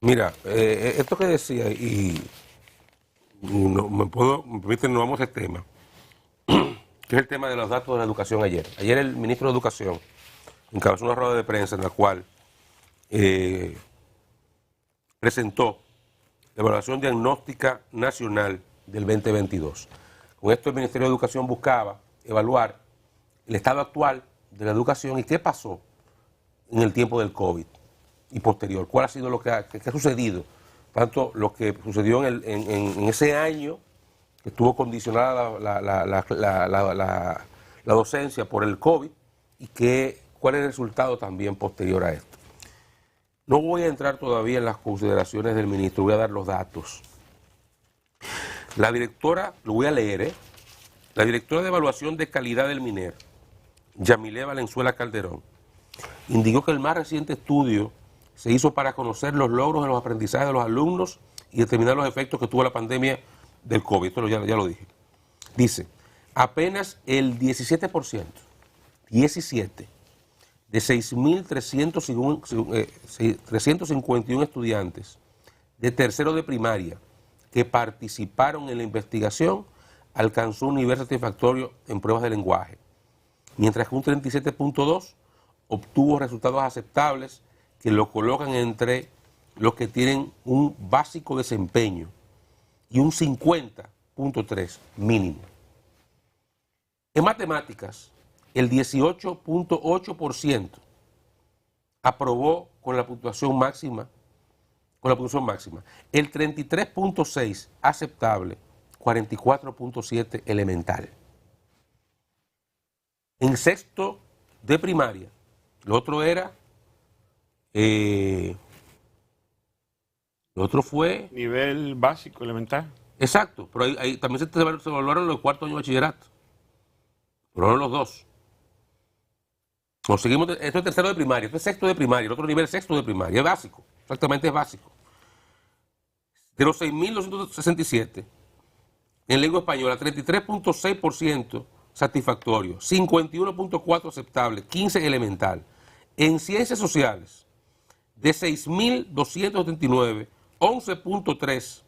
Mira, esto que decía, y no, me permiten, no vamos a este tema, que es el tema de los datos de la educación ayer. Ayer el ministro de Educación encabezó una rueda de prensa en la cual presentó la evaluación diagnóstica nacional del 2022. Con esto el Ministerio de Educación buscaba evaluar el estado actual de la educación y qué pasó en el tiempo del COVID y posterior, cuál ha sido lo que ha sucedido, tanto lo que sucedió en ese año que estuvo condicionada la docencia por el COVID y cuál es el resultado también posterior a esto. No voy a entrar todavía en las consideraciones del ministro, voy a dar los datos. La directora, lo voy a leer, la directora de evaluación de calidad del MINER, Yamilé Valenzuela Calderón, indicó que el más reciente estudio se hizo para conocer los logros de los aprendizajes de los alumnos y determinar los efectos que tuvo la pandemia del COVID. Esto ya lo dije. Dice, apenas el 17%, 17, de 6.351 estudiantes de tercero de primaria que participaron en la investigación alcanzó un nivel satisfactorio en pruebas de lenguaje, mientras que un 37.2 obtuvo resultados aceptables que lo colocan entre los que tienen un básico desempeño y un 50.3 mínimo. En matemáticas, el 18.8% aprobó con la puntuación máxima, el 33.6 aceptable, 44.7 elemental. En sexto de primaria, lo otro fue... Nivel básico, elemental. Exacto, pero ahí también se evaluaron los cuartos años de bachillerato. Pero no los dos. Conseguimos, esto es tercero de primaria, esto es sexto de primaria, el otro nivel es sexto de primaria, es básico, exactamente es básico. De los 6.267, en lengua española, 33.6% satisfactorio, 51.4 aceptable, 15 elemental. En ciencias sociales, de 6.279, 11.3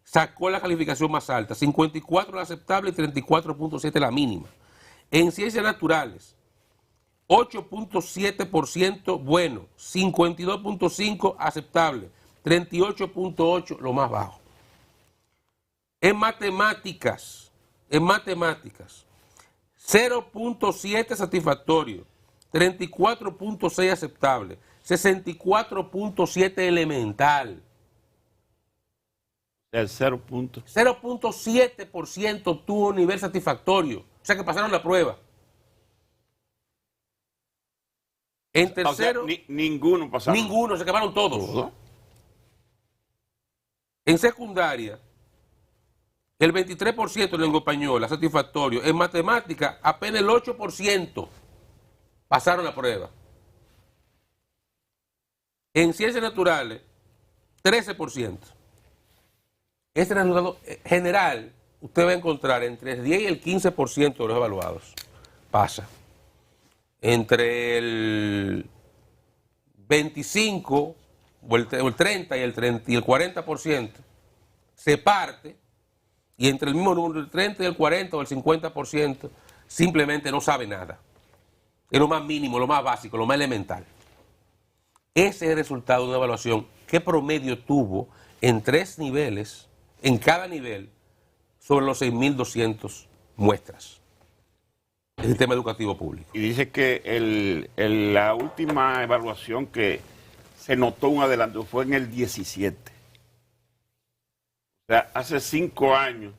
sacó la calificación más alta, 54 la aceptable y 34.7 la mínima. En ciencias naturales, 8.7% bueno, 52.5 aceptable, 38.8 lo más bajo. En matemáticas, 0.7 satisfactorio, 34.6 aceptable, 64.7 elemental. El 0.7% tuvo nivel satisfactorio, o sea que pasaron la prueba. En tercero, o sea, ninguno pasaron. Ninguno, se acabaron todos. En secundaria, el 23% en lengua española, satisfactorio. En matemática, apenas el 8% pasaron la prueba. En ciencias naturales, 13%. Este resultado general, usted va a encontrar entre el 10 y el 15% de los evaluados. Pasa. Entre el 25 o el 30 y el 40% se parte, y entre el mismo número del 30 y el 40 o el 50% simplemente no sabe nada. Es lo más mínimo, lo más básico, lo más elemental. Ese es el resultado de una evaluación. ¿Qué promedio tuvo en 3 niveles, en cada nivel, sobre los 6.200 muestras del sistema educativo público? Y dice que la última evaluación que se notó un adelanto fue en el 17. O sea, hace 5 años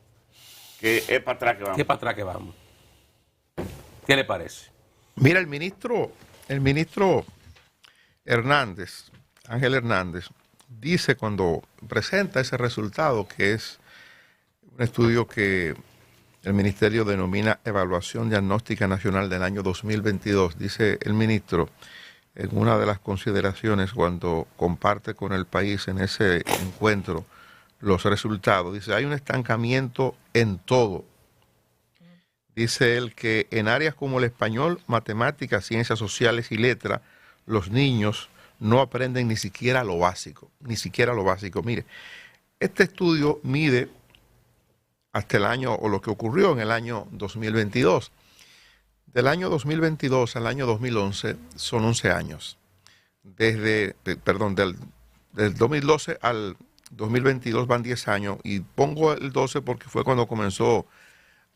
que es para atrás que vamos. ¿Qué para atrás que vamos? ¿Qué le parece? Mira, el ministro Hernández, Ángel Hernández, dice cuando presenta ese resultado, que es un estudio que el ministerio denomina Evaluación Diagnóstica Nacional del año 2022, dice el ministro en una de las consideraciones cuando comparte con el país en ese encuentro los resultados, dice, hay un estancamiento en todo. Dice él que en áreas como el español, matemáticas, ciencias sociales y letras, los niños no aprenden ni siquiera lo básico, ni siquiera lo básico. Mire, este estudio mide hasta el año, o lo que ocurrió en el año 2022. Del año 2022 al año 2011 son 11 años. Del 2012 al 2022 van 10 años, y pongo el 12 porque fue cuando comenzó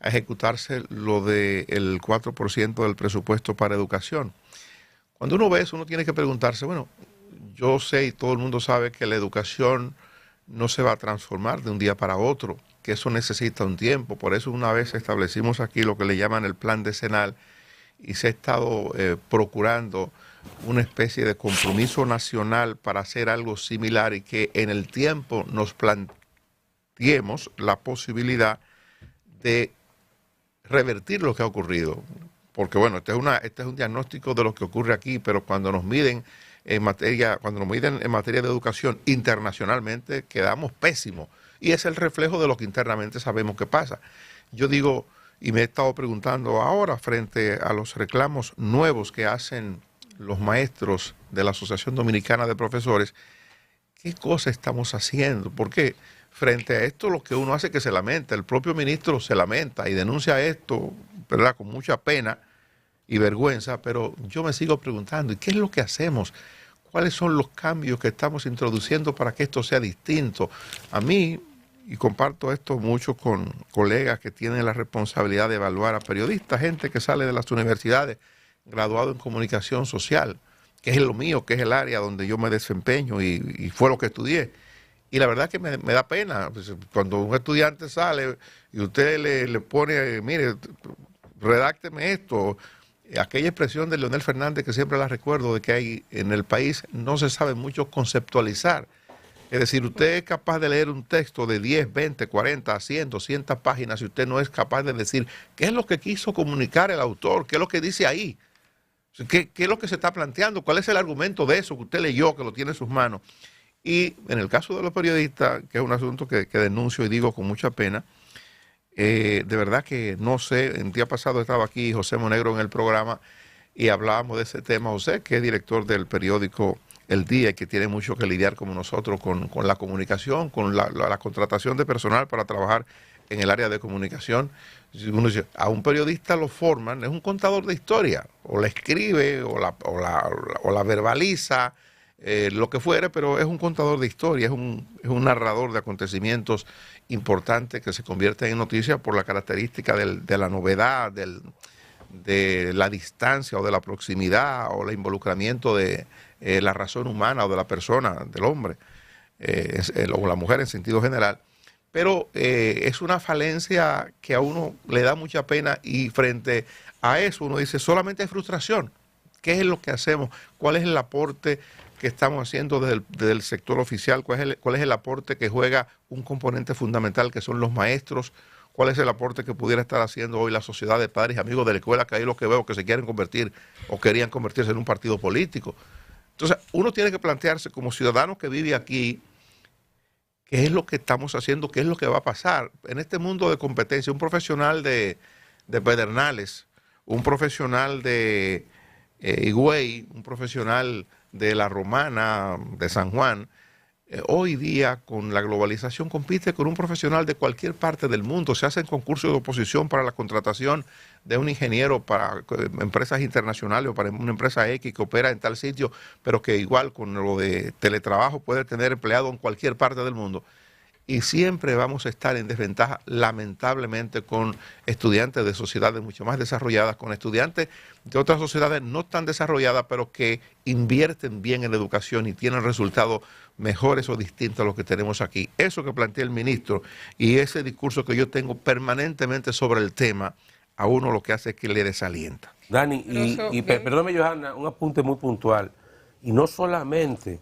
a ejecutarse lo del 4% del presupuesto para educación. Cuando uno ve eso, uno tiene que preguntarse, bueno, yo sé y todo el mundo sabe que la educación no se va a transformar de un día para otro, que eso necesita un tiempo. Por eso una vez establecimos aquí lo que le llaman el plan decenal, y se ha estado procurando una especie de compromiso nacional para hacer algo similar, y que en el tiempo nos planteemos la posibilidad de revertir lo que ha ocurrido. Porque bueno, este es un diagnóstico de lo que ocurre aquí, pero cuando nos miden en materia de educación internacionalmente, quedamos pésimos. Y es el reflejo de lo que internamente sabemos que pasa. Yo digo, y me he estado preguntando ahora, frente a los reclamos nuevos que hacen los maestros de la Asociación Dominicana de Profesores, ¿qué cosa estamos haciendo? Porque frente a esto lo que uno hace es que se lamenta. El propio ministro se lamenta y denuncia esto, ¿verdad?, con mucha pena y vergüenza, pero yo me sigo preguntando, ¿y qué es lo que hacemos? ¿Cuáles son los cambios que estamos introduciendo para que esto sea distinto? A mí, y comparto esto mucho con colegas que tienen la responsabilidad de evaluar a periodistas, gente que sale de las universidades, graduado en comunicación social, que es lo mío, que es el área donde yo me desempeño y fue lo que estudié. Y la verdad que me da pena, pues, cuando un estudiante sale y usted le pone, mire, redácteme esto. Aquella expresión de Leonel Fernández que siempre la recuerdo, de que hay en el país no se sabe mucho conceptualizar. Es decir, usted es capaz de leer un texto de 10, 20, 40, 100, 200 páginas y usted no es capaz de decir qué es lo que quiso comunicar el autor, qué es lo que dice ahí, qué es lo que se está planteando, cuál es el argumento de eso que usted leyó, que lo tiene en sus manos. Y en el caso de los periodistas, que es un asunto que denuncio y digo con mucha pena, de verdad que no sé, el día pasado estaba aquí José Monegro en el programa y hablábamos de ese tema. José, que es director del periódico El Día y que tiene mucho que lidiar como nosotros con la comunicación, con la contratación de personal para trabajar en el área de comunicación. Uno dice, a un periodista lo forman, es un contador de historia, o la escribe, o la verbaliza, lo que fuere, pero es un contador de historia, es un narrador de acontecimientos importantes que se convierten en noticias por la característica de la novedad, de la distancia o de la proximidad o el involucramiento de la razón humana o de la persona, del hombre, o la mujer en sentido general. Pero es una falencia que a uno le da mucha pena, y frente a eso uno dice, solamente hay frustración. ¿Qué es lo que hacemos? ¿Cuál es el aporte que estamos haciendo desde el sector oficial? ¿Cuál es el aporte que juega un componente fundamental que son los maestros? ¿Cuál es el aporte que pudiera estar haciendo hoy la sociedad de padres y amigos de la escuela, que hay los que veo que se quieren convertir o querían convertirse en un partido político? Entonces, uno tiene que plantearse como ciudadano que vive aquí, ¿qué es lo que estamos haciendo? ¿Qué es lo que va a pasar? En este mundo de competencia, un profesional de Pedernales, un profesional de Higüey, un profesional de La Romana, de San Juan, hoy día con la globalización compite con un profesional de cualquier parte del mundo. Se hacen concursos de oposición para la contratación de un ingeniero para empresas internacionales o para una empresa X que opera en tal sitio, pero que igual con lo de teletrabajo puede tener empleado en cualquier parte del mundo. Y siempre vamos a estar en desventaja, lamentablemente, con estudiantes de sociedades mucho más desarrolladas, con estudiantes de otras sociedades no tan desarrolladas, pero que invierten bien en la educación y tienen resultados mejores o distintos a los que tenemos aquí. Eso que plantea el ministro y ese discurso que yo tengo permanentemente sobre el tema, a uno lo que hace es que le desalienta. Dani, perdóname, Johanna, un apunte muy puntual. Y no solamente,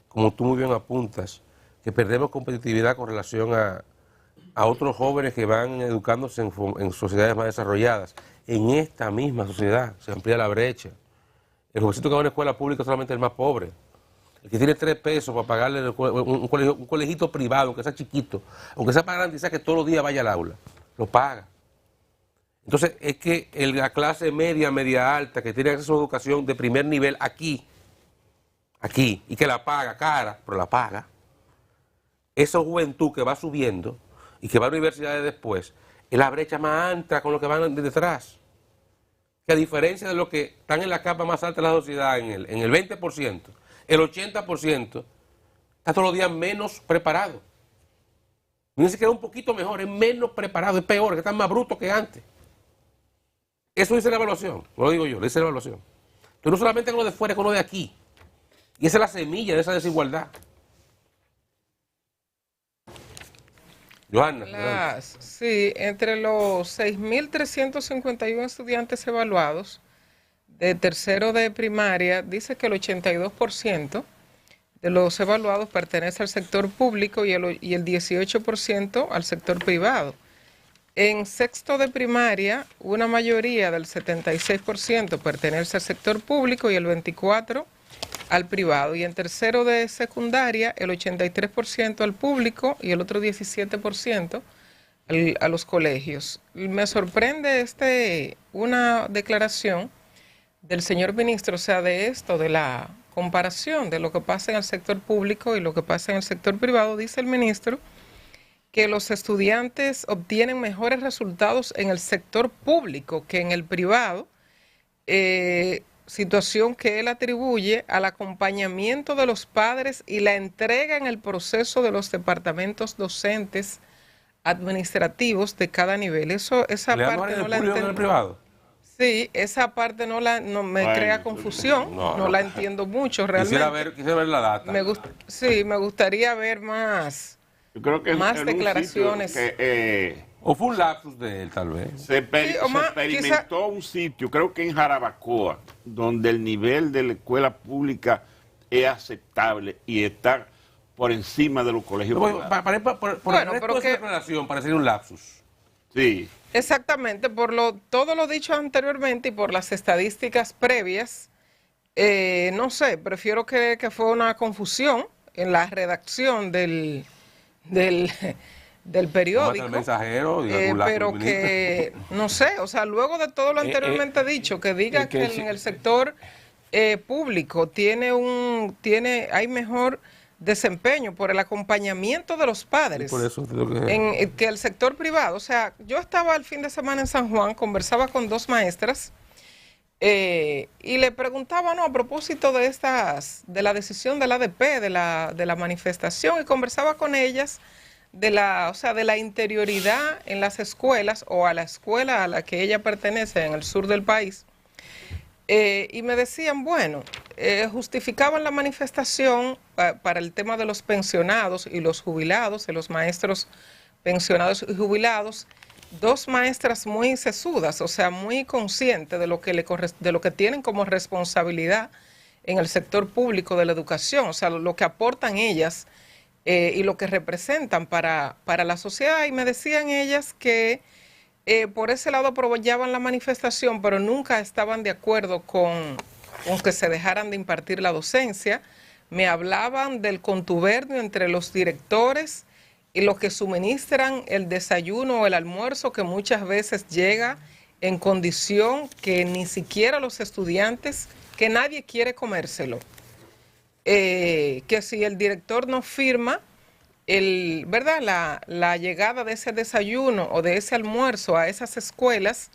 como tú muy bien apuntas, que perdemos competitividad con relación a otros jóvenes que van educándose en sociedades más desarrolladas. En esta misma sociedad se amplía la brecha. El jovencito que va a una escuela pública es solamente el más pobre. El que tiene 3 pesos para pagarle un colegito privado, aunque sea chiquito, aunque sea para garantizar que todos los días vaya al aula, lo paga. Entonces es que la clase media, media alta, que tiene acceso a educación de primer nivel aquí, aquí, y que la paga cara, pero la paga, esa juventud que va subiendo y que va a universidades después, es la brecha más alta con lo que van detrás. Que a diferencia de los que están en la capa más alta de la sociedad, en el 20%, el 80% está todos los días menos preparado. Ni siquiera un poquito mejor, es menos preparado, es peor, que están más brutos que antes. Eso dice la evaluación, no lo digo yo, lo dice la evaluación. Entonces no solamente con lo de fuera, con lo de aquí. Y esa es la semilla de esa desigualdad. Johanna. Sí, entre los 6.351 estudiantes evaluados de tercero de primaria, dice que el 82% de los evaluados pertenece al sector público y el 18% al sector privado. En sexto de primaria, una mayoría del 76% pertenece al sector público y el 24% al privado. Y en tercero de secundaria, el 83% al público y el otro 17% a los colegios. Me sorprende una declaración del señor ministro, o sea, de esto, de la comparación de lo que pasa en el sector público y lo que pasa en el sector privado. Dice el ministro que los estudiantes obtienen mejores resultados en el sector público que en el privado, situación que él atribuye al acompañamiento de los padres y la entrega en el proceso de los departamentos docentes administrativos de cada nivel. Esa parte no la entiendo. Sí, esa parte no me crea confusión, no la entiendo mucho realmente. Quisiera ver la data. Me gustaría ver más, yo creo que más declaraciones. O fue un lapsus de él, tal vez. Se experimentó un sitio, creo que en Jarabacoa, donde el nivel de la escuela pública es aceptable y está por encima de los colegios privados. Por el resto de esa declaración parecería un lapsus. Sí. Exactamente, todo lo dicho anteriormente y por las estadísticas previas, no sé, prefiero creer que fue una confusión en la redacción del periódico, el Mensajero, pero que, no sé, o sea, luego de todo lo anteriormente dicho, que diga que en el sector público hay mejor desempeño por el acompañamiento de los padres por eso que el sector privado. O sea, yo estaba el fin de semana en San Juan, conversaba con dos maestras y le preguntaba, a propósito de la decisión de la ADP, de la manifestación, y conversaba con ellas de la interioridad en las escuelas o a la escuela a la que ella pertenece en el sur del país. Y me decían, justificaban la manifestación para el tema de los pensionados y los jubilados, de los maestros pensionados y jubilados, dos maestras muy sesudas, o sea, muy conscientes de lo que tienen como responsabilidad en el sector público de la educación, o sea, lo que aportan ellas y lo que representan para la sociedad. Y me decían ellas que por ese lado apoyaban la manifestación, pero nunca estaban de acuerdo con que se dejaran de impartir la docencia. Me hablaban del contubernio entre los directores y los que suministran el desayuno o el almuerzo, que muchas veces llega en condición que ni siquiera los estudiantes, que nadie quiere comérselo. Que si el director no firma la llegada de ese desayuno o de ese almuerzo a esas escuelas,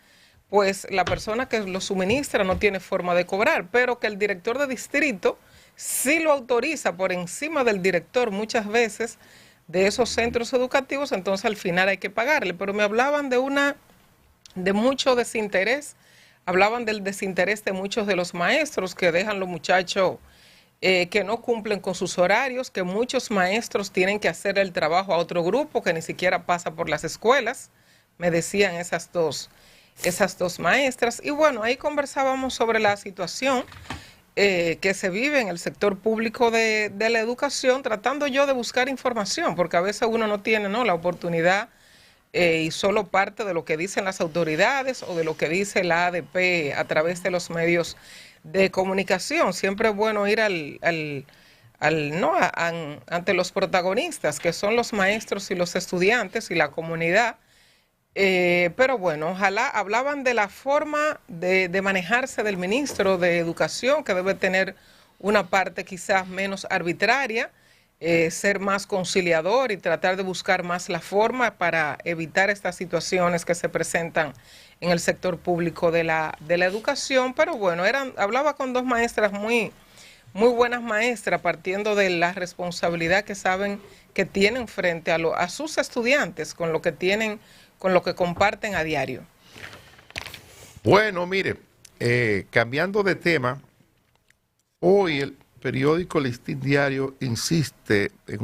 pues la persona que lo suministra no tiene forma de cobrar, pero que el director de distrito sí lo autoriza por encima del director muchas veces de esos centros educativos, entonces al final hay que pagarle. Pero me hablaban de mucho desinterés, hablaban del desinterés de muchos de los maestros que dejan los muchachos que no cumplen con sus horarios, que muchos maestros tienen que hacer el trabajo a otro grupo que ni siquiera pasa por las escuelas, me decían esas dos maestras. Y ahí conversábamos sobre la situación que se vive en el sector público de la educación, tratando yo de buscar información, porque a veces uno no tiene la oportunidad y solo parte de lo que dicen las autoridades o de lo que dice la ADP a través de los medios de comunicación. Siempre es bueno ir ante los protagonistas, que son los maestros y los estudiantes y la comunidad. Pero ojalá. Hablaban de la forma de manejarse del ministro de Educación, que debe tener una parte quizás menos arbitraria, ser más conciliador y tratar de buscar más la forma para evitar estas situaciones que se presentan en el sector público de la educación. Pero bueno, hablaba con dos maestras muy buenas maestras, partiendo de la responsabilidad que saben que tienen frente a sus estudiantes, con lo que tienen, con lo que comparten a diario. Bueno, mire, cambiando de tema, hoy el periódico Listín Diario insiste en